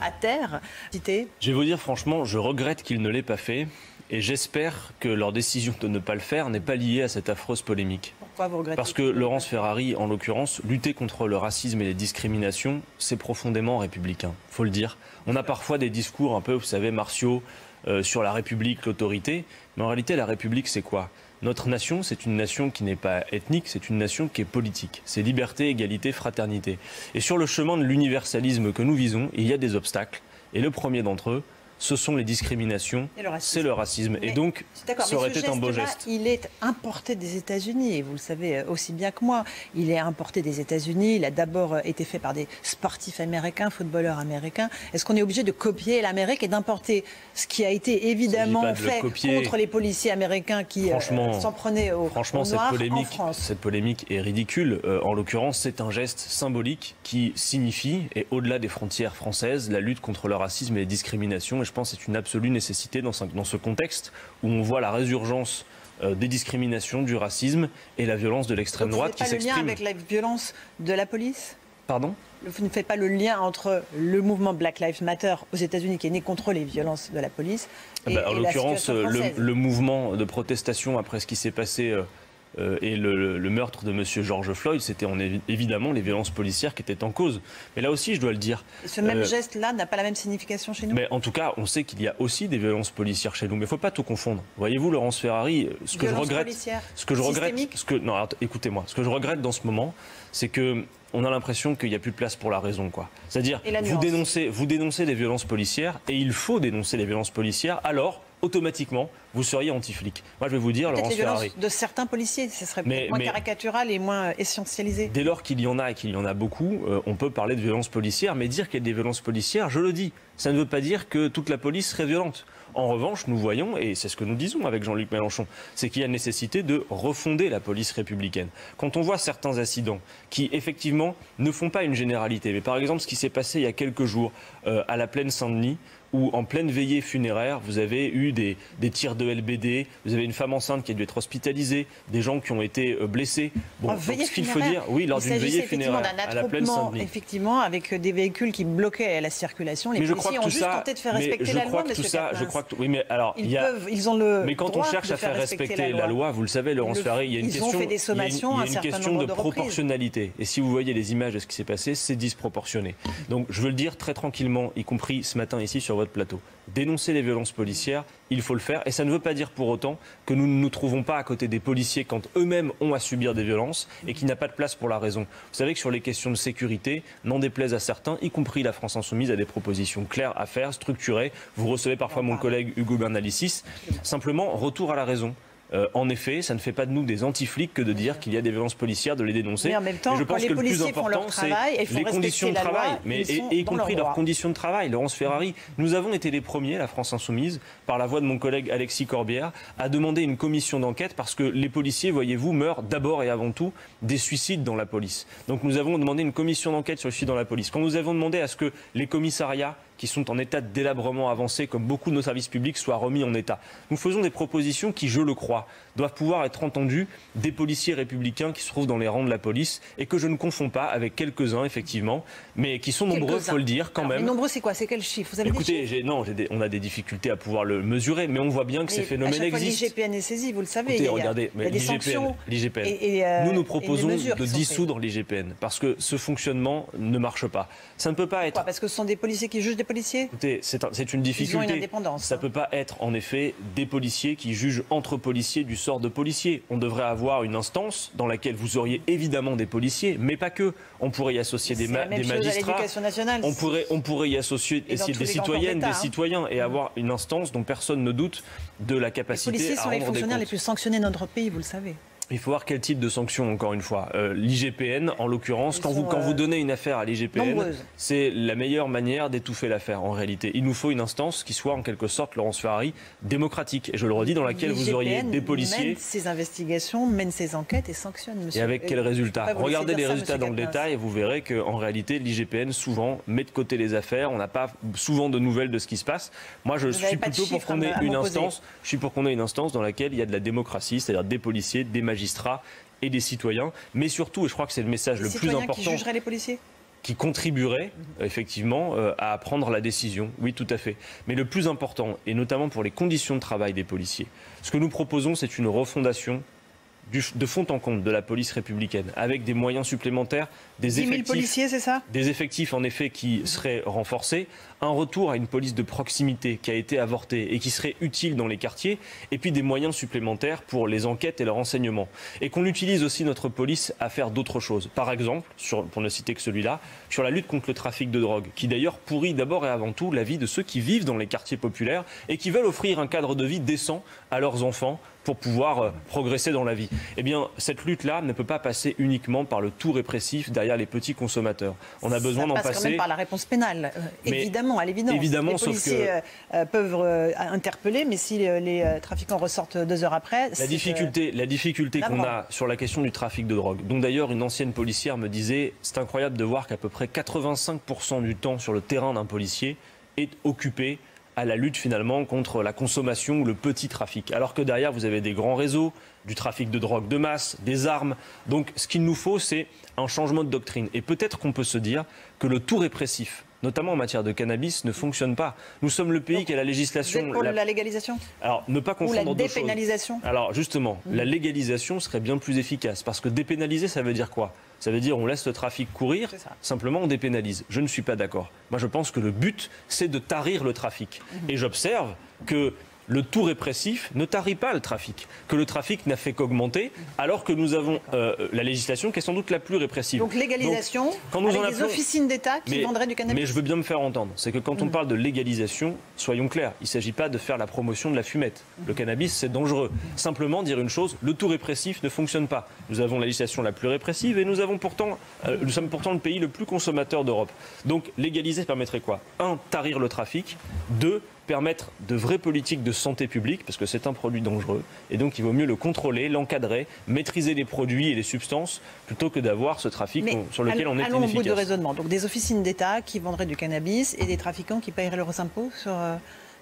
à terre. Je vais vous dire franchement, je regrette qu'il ne l'ait pas fait. Et j'espère que leur décision de ne pas le faire n'est pas liée à cette affreuse polémique. Pourquoi vous regrettez? Parce que Laurence Ferrari, en l'occurrence, lutter contre le racisme et les discriminations, c'est profondément républicain, faut le dire. On a parfois des discours un peu, vous savez, martiaux sur la République, l'autorité. Mais en réalité, la République, c'est quoi? Notre nation, c'est une nation qui n'est pas ethnique, c'est une nation qui est politique. C'est liberté, égalité, fraternité. Et sur le chemin de l'universalisme que nous visons, il y a des obstacles. Et le premier d'entre eux, ce sont les discriminations, c'est le racisme. Et donc, ça aurait été un beau geste. Il est importé des États-Unis, et vous le savez aussi bien que moi. Il est importé des États-Unis, il a d'abord été fait par des sportifs américains, footballeurs américains. Est-ce qu'on est obligé de copier l'Amérique et d'importer ce qui a été évidemment fait contre les policiers américains qui s'en prenaient aux Noirs en France? Cette polémique est ridicule. En l'occurrence, c'est un geste symbolique qui signifie, et au-delà des frontières françaises, la lutte contre le racisme et les discriminations. Et je pense que c'est une absolue nécessité dans ce contexte où on voit la résurgence des discriminations, du racisme et la violence de l'extrême droite qui s'exprime. Vous ne faites pas le lien avec la violence de la police? Pardon? Vous ne faites pas le lien entre le mouvement Black Lives Matter aux États-Unis qui est né contre les violences de la police et en l'occurrence, le mouvement de protestation après ce qui s'est passé et le meurtre de M. George Floyd, c'était évidemment les violences policières qui étaient en cause. Mais là aussi, je dois le dire... Et ce même geste-là n'a pas la même signification chez nous? Mais en tout cas, on sait qu'il y a aussi des violences policières chez nous. Mais il ne faut pas tout confondre. Voyez-vous, Laurence Ferrari, ce que je regrette... Écoutez-moi. Ce que je regrette dans ce moment, c'est que on a l'impression qu'il n'y a plus de place pour la raison, quoi. C'est-à-dire, vous dénoncez des violences policières, et il faut dénoncer les violences policières, alors, automatiquement, vous seriez anti-flic. Moi, je vais vous dire, Laurence Ferrari... de certains policiers, ce serait moins caricatural et moins essentialisé. Dès lors qu'il y en a et qu'il y en a beaucoup, on peut parler de violences policières, mais dire qu'il y a des violences policières, je le dis, ça ne veut pas dire que toute la police serait violente. En revanche, nous voyons, et c'est ce que nous disons avec Jean-Luc Mélenchon, c'est qu'il y a nécessité de refonder la police républicaine. Quand on voit certains incidents qui, effectivement, ne font pas une généralité, mais par exemple ce qui s'est passé il y a quelques jours à la plaine Saint-Denis, où en pleine veillée funéraire, vous avez eu des tirs de LBD, vous avez une femme enceinte qui a dû être hospitalisée, des gens qui ont été blessés. Bon, ce qu'il faut dire, oui, lors d'une veillée funéraire à la plaine Saint-Denis. Effectivement, avec des véhicules qui bloquaient la circulation, les policiers ont juste tenté de faire respecter la loi, oui, mais alors, ils ont le mais quand on cherche à faire respecter la loi, vous le savez, Laurence Ferrari, il y a une question de proportionnalité. Et si vous voyez les images de ce qui s'est passé, c'est disproportionné. Donc, je veux le dire très tranquillement, y compris ce matin ici sur votre plateau. Dénoncer les violences policières, il faut le faire. Et ça ne veut pas dire pour autant que nous ne nous trouvons pas à côté des policiers quand eux-mêmes ont à subir des violences et qu'il n'y a pas de place pour la raison. Vous savez que sur les questions de sécurité, n'en déplaise à certains, y compris la France Insoumise, a des propositions claires à faire, structurées. Vous recevez parfois mon collègue Hugo Bernalicis. Simplement, retour à la raison. En effet, ça ne fait pas de nous des anti-flics que de dire qu'il y a des violences policières, de les dénoncer. Mais en même temps, je pense quand les policiers font leur travail, c'est les conditions de travail, et y compris leurs conditions de travail. Laurence Ferrari, nous avons été les premiers, la France Insoumise, par la voix de mon collègue Alexis Corbière, à demander une commission d'enquête parce que les policiers, voyez-vous, meurent d'abord et avant tout des suicides dans la police. Donc nous avons demandé une commission d'enquête sur le suicide dans la police. Quand nous avons demandé à ce que les commissariats qui sont en état de délabrement avancé, comme beaucoup de nos services publics, soient remis en état. Nous faisons des propositions qui, je le crois, doivent pouvoir être entendues des policiers républicains qui se trouvent dans les rangs de la police et que je ne confonds pas avec quelques-uns, effectivement, mais qui sont nombreux, il faut le dire, quand même. Mais nombreux, c'est quoi? C'est quel chiffre? Vous avez des chiffres? On a des difficultés à pouvoir le mesurer, mais on voit bien que ces phénomènes existent. L'IGPN est saisi, vous le savez. Écoutez, regardez, il y a des sanctions. L'IGPN. Nous proposons de dissoudre l'IGPN parce que ce fonctionnement ne marche pas. Ça ne peut pas être... Pourquoi? Parce que ce sont des policiers qui jugent des policiers? Écoutez, c'est une difficulté. Ils ont une indépendance. Ça ne peut pas être, en effet, des policiers qui jugent entre policiers du sort de policiers. On devrait avoir une instance dans laquelle vous auriez évidemment des policiers, mais pas que. On pourrait y associer des magistrats. On pourrait y associer des citoyennes, des citoyens, et avoir une instance dont personne ne doute de la capacité à rendre des comptes. Les policiers sont les fonctionnaires les plus sanctionnés de notre pays, vous le savez. Il faut voir quel type de sanctions, encore une fois. L'IGPN, en l'occurrence, quand vous donnez une affaire à l'IGPN, c'est la meilleure manière d'étouffer l'affaire, en réalité. Il nous faut une instance qui soit, en quelque sorte, Laurence Ferrari, démocratique. Et je le redis, dans laquelle vous auriez des policiers... mène ses investigations, mène ses enquêtes et sanctionne, monsieur. Et avec quels résultats? Regardez les résultats dans le détail et vous verrez qu'en réalité, l'IGPN, souvent, met de côté les affaires. On n'a pas souvent de nouvelles de ce qui se passe. Moi, je suis plutôt pour qu'on ait une instance. Je suis pour qu'on ait une instance dans laquelle il y a de la démocratie, c'est-à-dire des policiers, des magistrats et des citoyens, mais surtout, et je crois que c'est le message le plus important... Qui jugeraient les policiers? qui contribuerait effectivement à prendre la décision. Oui, tout à fait. Mais le plus important, et notamment pour les conditions de travail des policiers, ce que nous proposons, c'est une refondation de fond en comble de la police républicaine, avec des moyens supplémentaires, des 10 000 policiers, c'est ça ? Des effectifs en effet qui seraient renforcés, un retour à une police de proximité qui a été avortée et qui serait utile dans les quartiers, et puis des moyens supplémentaires pour les enquêtes et le renseignement. Et qu'on utilise aussi notre police à faire d'autres choses. Par exemple, pour ne citer que celui-là, sur la lutte contre le trafic de drogue, qui d'ailleurs pourrit d'abord et avant tout la vie de ceux qui vivent dans les quartiers populaires et qui veulent offrir un cadre de vie décent à leurs enfants pour pouvoir progresser dans la vie. Eh bien, cette lutte-là ne peut pas passer uniquement par le tout répressif derrière les petits consommateurs. On a besoin d'en passer... Ça passe quand même par la réponse pénale, évidemment, à l'évidence. Évidemment, les policiers peuvent interpeller, mais si les trafiquants ressortent 2 heures après... La difficulté qu'on a sur la question du trafic de drogue, dont d'ailleurs une ancienne policière me disait, c'est incroyable de voir qu'à peu près 85% du temps sur le terrain d'un policier est occupé à la lutte finalement contre la consommation ou le petit trafic. Alors que derrière, vous avez des grands réseaux, du trafic de drogue de masse, des armes. Donc ce qu'il nous faut, c'est un changement de doctrine. Et peut-être qu'on peut se dire que le tout répressif, notamment en matière de cannabis, ne fonctionne pas. Nous sommes le pays qui a la législation... Vous êtes pour la légalisation ? Alors, ne pas confondre deux choses. Ou la dépénalisation ? Alors, justement, la légalisation serait bien plus efficace. Parce que dépénaliser, ça veut dire quoi ? Ça veut dire on laisse le trafic courir, simplement on dépénalise. Je ne suis pas d'accord. Moi, je pense que le but, c'est de tarir le trafic. Et j'observe que le tout répressif ne tarit pas le trafic, que le trafic n'a fait qu'augmenter, alors que nous avons la législation qui est sans doute la plus répressive. Donc légalisation, avec des officines d'État qui vendraient du cannabis. Mais je veux bien me faire entendre. C'est que quand on parle de légalisation, soyons clairs, il ne s'agit pas de faire la promotion de la fumette. Le cannabis, c'est dangereux. Simplement dire une chose, le tout répressif ne fonctionne pas. Nous avons la législation la plus répressive et nous sommes pourtant le pays le plus consommateur d'Europe. Donc légaliser permettrait quoi ? 1, tarir le trafic. 2, permettre de vraies politiques de santé publique, parce que c'est un produit dangereux, et donc il vaut mieux le contrôler, l'encadrer, maîtriser les produits et les substances, plutôt que d'avoir ce trafic sur lequel on est inefficace. Allons au bout du raisonnement. Donc des officines d'État qui vendraient du cannabis et des trafiquants qui paieraient leurs impôts sur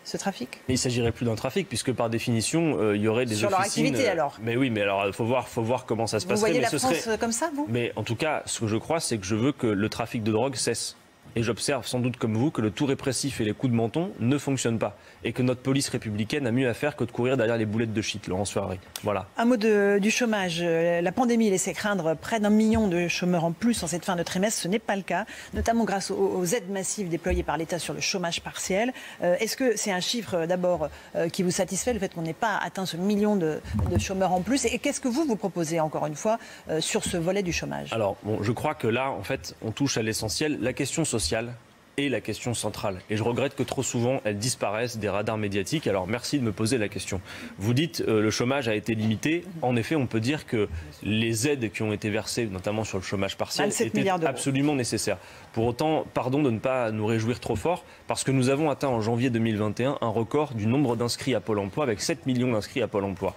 ce trafic ? Mais il ne s'agirait plus d'un trafic, puisque par définition, il y aurait des sur officines... Sur leur activité, alors ? Mais oui, mais alors il faut voir comment ça se passerait. Vous voyez la France comme ça, vous ? Mais en tout cas, ce que je crois, c'est que je veux que le trafic de drogue cesse. Et j'observe sans doute comme vous que le tout répressif et les coups de menton ne fonctionnent pas. Et que notre police républicaine a mieux à faire que de courir derrière les boulettes de shit, Laurence Ferrari. Voilà. Un mot du chômage. La pandémie laissait craindre près d'1 million de chômeurs en plus en cette fin de trimestre. Ce n'est pas le cas, notamment grâce aux aides massives déployées par l'État sur le chômage partiel. Est-ce que c'est un chiffre d'abord qui vous satisfait, le fait qu'on n'ait pas atteint ce million de chômeurs en plus ? Et qu'est-ce que vous proposez, encore une fois, sur ce volet du chômage ? Alors, je crois que là, en fait, on touche à l'essentiel. La question sociale est la question centrale. Et je regrette que trop souvent, elles disparaissent des radars médiatiques. Alors, merci de me poser la question. Vous dites le chômage a été limité. En effet, on peut dire que les aides qui ont été versées, notamment sur le chômage partiel, étaient absolument nécessaires. Pour autant, pardon de ne pas nous réjouir trop fort, parce que nous avons atteint en janvier 2021 un record du nombre d'inscrits à Pôle emploi, avec 7 millions d'inscrits à Pôle emploi.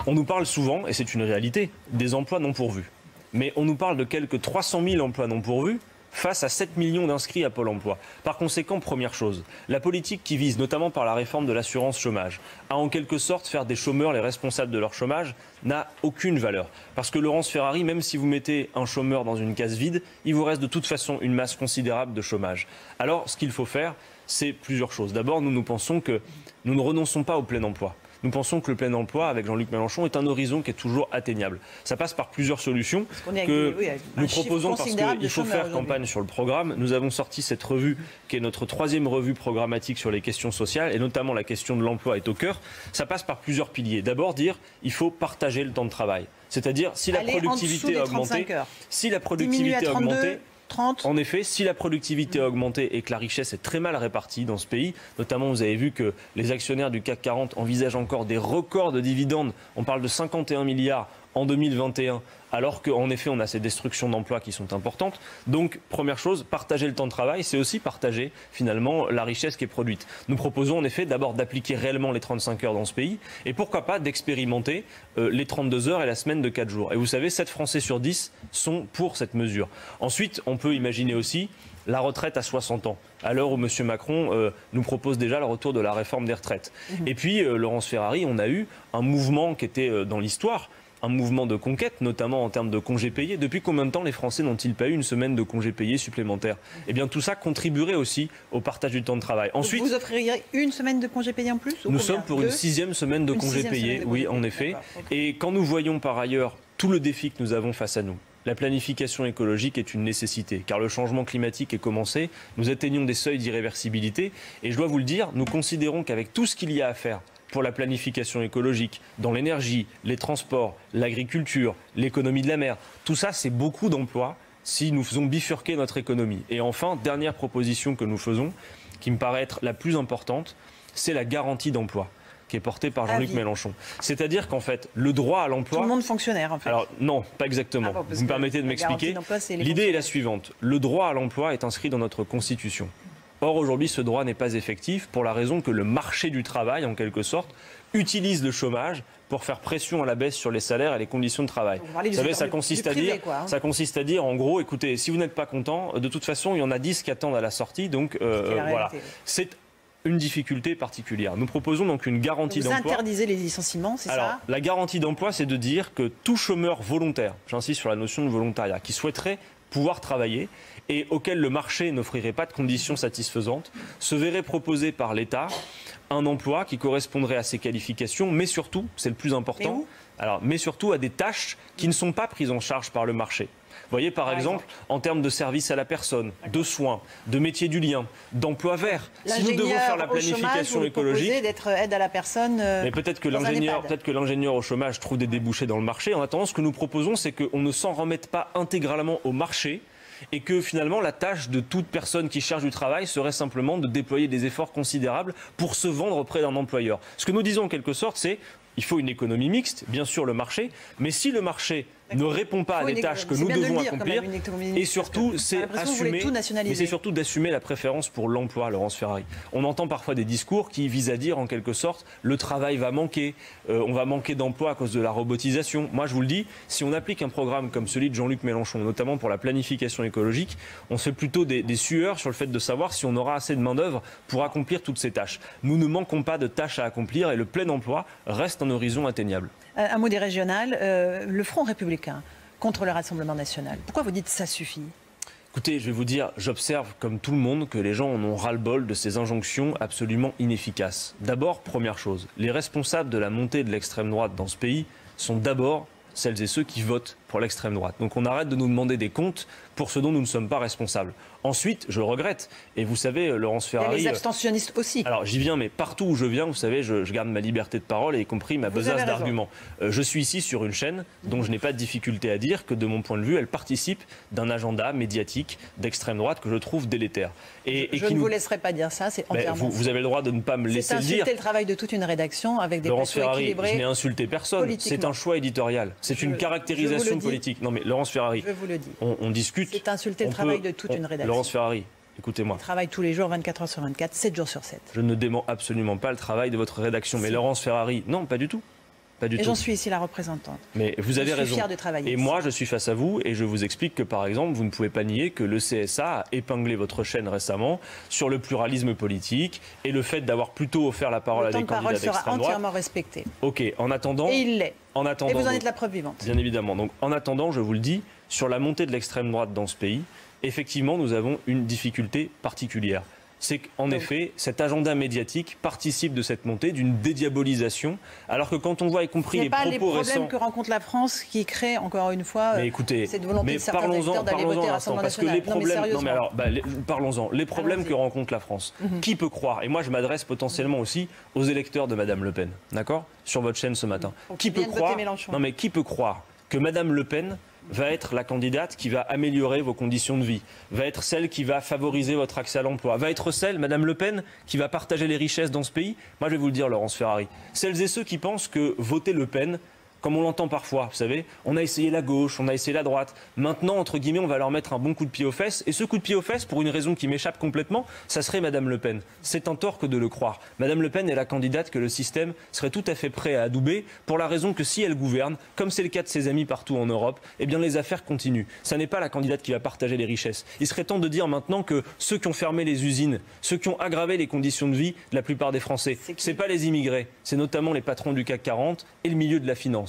On nous parle souvent, et c'est une réalité, des emplois non pourvus. Mais on nous parle de quelques 300 000 emplois non pourvus, face à 7 millions d'inscrits à Pôle emploi. Par conséquent, première chose, la politique qui vise, notamment par la réforme de l'assurance chômage, à en quelque sorte faire des chômeurs les responsables de leur chômage, n'a aucune valeur. Parce que Laurence Ferrari, même si vous mettez un chômeur dans une case vide, il vous reste de toute façon une masse considérable de chômage. Alors, ce qu'il faut faire, c'est plusieurs choses. D'abord, nous pensons que nous ne renonçons pas au plein emploi. Nous pensons que le plein emploi, avec Jean-Luc Mélenchon, est un horizon qui est toujours atteignable. Ça passe par plusieurs solutions que nous proposons parce qu'il faut faire campagne sur le programme. Nous avons sorti cette revue qui est notre 3e revue programmatique sur les questions sociales et notamment la question de l'emploi est au cœur. Ça passe par plusieurs piliers. D'abord dire il faut partager le temps de travail. C'est-à-dire si la productivité a augmenté, en effet, si la productivité a augmenté et que la richesse est très mal répartie dans ce pays, notamment vous avez vu que les actionnaires du CAC 40 envisagent encore des records de dividendes, on parle de 51 milliards en 2021, alors qu'en effet on a ces destructions d'emplois qui sont importantes. Donc première chose, partager le temps de travail, c'est aussi partager finalement la richesse qui est produite. Nous proposons en effet d'abord d'appliquer réellement les 35 heures dans ce pays et pourquoi pas d'expérimenter les 32 heures et la semaine de 4 jours. Et vous savez, 7 Français sur 10 sont pour cette mesure. Ensuite, on peut imaginer aussi la retraite à 60 ans, à l'heure où M. Macron nous propose déjà le retour de la réforme des retraites. Et puis, Laurence Ferrari, on a eu un mouvement qui était dans l'histoire, un mouvement de conquête, notamment en termes de congés payés. Depuis combien de temps les Français n'ont-ils pas eu une semaine de congés payés supplémentaires? Eh bien, tout ça contribuerait aussi au partage du temps de travail. Ensuite, vous offririez une semaine de congés payés en plus? Nous sommes pour une 6e semaine de congés payés, oui, en effet. Et quand nous voyons par ailleurs tout le défi que nous avons face à nous, la planification écologique est une nécessité, car le changement climatique est commencé, nous atteignons des seuils d'irréversibilité, et je dois vous le dire, nous considérons qu'avec tout ce qu'il y a à faire pour la planification écologique, dans l'énergie, les transports, l'agriculture, l'économie de la mer, tout ça, c'est beaucoup d'emplois si nous faisons bifurquer notre économie. Et enfin, dernière proposition que nous faisons, qui me paraît être la plus importante, c'est la garantie d'emploi, qui est portée par Jean-Luc Mélenchon. C'est-à-dire qu'en fait, le droit à l'emploi... Tout le monde fonctionnaire, en fait. Alors non, pas exactement. Vous me permettez de m'expliquer. L'idée est la suivante. Le droit à l'emploi est inscrit dans notre Constitution. Or, aujourd'hui, ce droit n'est pas effectif pour la raison que le marché du travail, en quelque sorte, utilise le chômage pour faire pression à la baisse sur les salaires et les conditions de travail. Vous savez, ça consiste à dire, en gros, écoutez, si vous n'êtes pas content, de toute façon, il y en a 10 qui attendent à la sortie, donc voilà. C'est une difficulté particulière. Nous proposons donc une garantie d'emploi. Vous interdisez les licenciements, c'est ça? La garantie d'emploi, c'est de dire que tout chômeur volontaire, j'insiste sur la notion de volontariat, qui souhaiterait pouvoir travailler et auquel le marché n'offrirait pas de conditions satisfaisantes, se verrait proposer par l'État un emploi qui correspondrait à ses qualifications, mais surtout, c'est le plus important, mais surtout à des tâches qui ne sont pas prises en charge par le marché. Vous voyez, par exemple, en termes de services à la personne, de soins, de métiers du lien, d'emploi vert. Si nous devons faire la planification écologique, d'être aide à la personne. Mais peut-être que l'ingénieur au chômage trouve des débouchés dans le marché. En attendant, ce que nous proposons, c'est qu'on ne s'en remette pas intégralement au marché, et que finalement la tâche de toute personne qui cherche du travail serait simplement de déployer des efforts considérables pour se vendre auprès d'un employeur. Ce que nous disons en quelque sorte, c'est qu'il faut une économie mixte, bien sûr le marché, mais si le marché ne répond pas à des tâches que nous devons accomplir, et surtout c'est surtout d'assumer la préférence pour l'emploi, Laurence Ferrari. On entend parfois des discours qui visent à dire en quelque sorte le travail va manquer, on va manquer d'emplois à cause de la robotisation. Moi je vous le dis, si on applique un programme comme celui de Jean-Luc Mélenchon, notamment pour la planification écologique, on se fait plutôt des sueurs sur le fait de savoir si on aura assez de main-d'œuvre pour accomplir toutes ces tâches. Nous ne manquons pas de tâches à accomplir et le plein emploi reste un horizon atteignable. Un mot des régionales, le Front républicain contre le Rassemblement national. Pourquoi vous dites ça suffit? Écoutez, je vais vous dire, j'observe comme tout le monde que les gens en ont ras-le-bol de ces injonctions absolument inefficaces. D'abord, première chose, les responsables de la montée de l'extrême droite dans ce pays sont d'abord celles et ceux qui votent pour l'extrême droite. Donc on arrête de nous demander des comptes pour ce dont nous ne sommes pas responsables. Ensuite, je le regrette, et vous savez, Laurence Ferrari... Il y a les abstentionnistes aussi. Alors j'y viens, mais partout où je viens, vous savez, je garde ma liberté de parole, et y compris ma besace d'arguments. Je suis ici sur une chaîne dont je n'ai pas de difficulté à dire que, de mon point de vue, elle participe d'un agenda médiatique d'extrême droite que je trouve délétère. Je ne vous laisserai pas dire ça, c'est entièrement vous avez le droit de ne pas me laisser le dire. C'est insulter le travail de toute une rédaction avec des Laurence plateaux équilibrés. Je n'ai insulté personne, c'est un choix éditorial, c'est une caractérisation politique. Non mais Laurence Ferrari, je vous le dis. On discute. C'est insulter le travail de toute une rédaction. Laurence Ferrari, écoutez-moi. On travaille tous les jours, 24 heures sur 24, 7 jours sur 7. Je ne dément absolument pas le travail de votre rédaction. Mais Laurence Ferrari, non, pas du tout. Et j'en suis ici la représentante. Mais vous avez raison. Je suis fière de travailler. Et moi, je suis face à vous et je vous explique que, par exemple, vous ne pouvez pas nier que le CSA a épinglé votre chaîne récemment sur le pluralisme politique et le fait d'avoir plutôt offert la parole à des candidats d'extrême droite. Le temps de parole sera entièrement respecté. Ok, en attendant... Et il l'est. Et vous en êtes la preuve vivante. Bien évidemment. Donc, en attendant, je vous le dis, sur la montée de l'extrême droite dans ce pays, effectivement, nous avons une difficulté particulière. C'est qu'en effet, cet agenda médiatique participe de cette montée, d'une dédiabolisation, alors que quand on voit, y compris les propos récents... Ce n'est pas les problèmes que rencontre la France qui créent, encore une fois, cette volonté de certains acteurs d'aller voter à l'Assemblée nationale. Parlons-en. Les problèmes que rencontre la France, qui peut croire, et moi je m'adresse potentiellement aussi aux électeurs de Madame Le Pen, d'accord, sur votre chaîne ce matin. Qui peut croire que Madame Le Pen va être la candidate qui va améliorer vos conditions de vie, va être celle qui va favoriser votre accès à l'emploi, va être celle, Madame Le Pen, qui va partager les richesses dans ce pays? Moi, je vais vous le dire, Laurence Ferrari. Celles et ceux qui pensent que voter Le Pen, comme on l'entend parfois, vous savez, on a essayé la gauche, on a essayé la droite. Maintenant, entre guillemets, on va leur mettre un bon coup de pied aux fesses. Et ce coup de pied aux fesses, pour une raison qui m'échappe complètement, ça serait Madame Le Pen. C'est un tort que de le croire. Madame Le Pen est la candidate que le système serait tout à fait prêt à adouber, pour la raison que si elle gouverne, comme c'est le cas de ses amis partout en Europe, eh bien les affaires continuent. Ça n'est pas la candidate qui va partager les richesses. Il serait temps de dire maintenant que ceux qui ont fermé les usines, ceux qui ont aggravé les conditions de vie de la plupart des Français, c'est pas les immigrés, c'est notamment les patrons du CAC 40 et le milieu de la finance.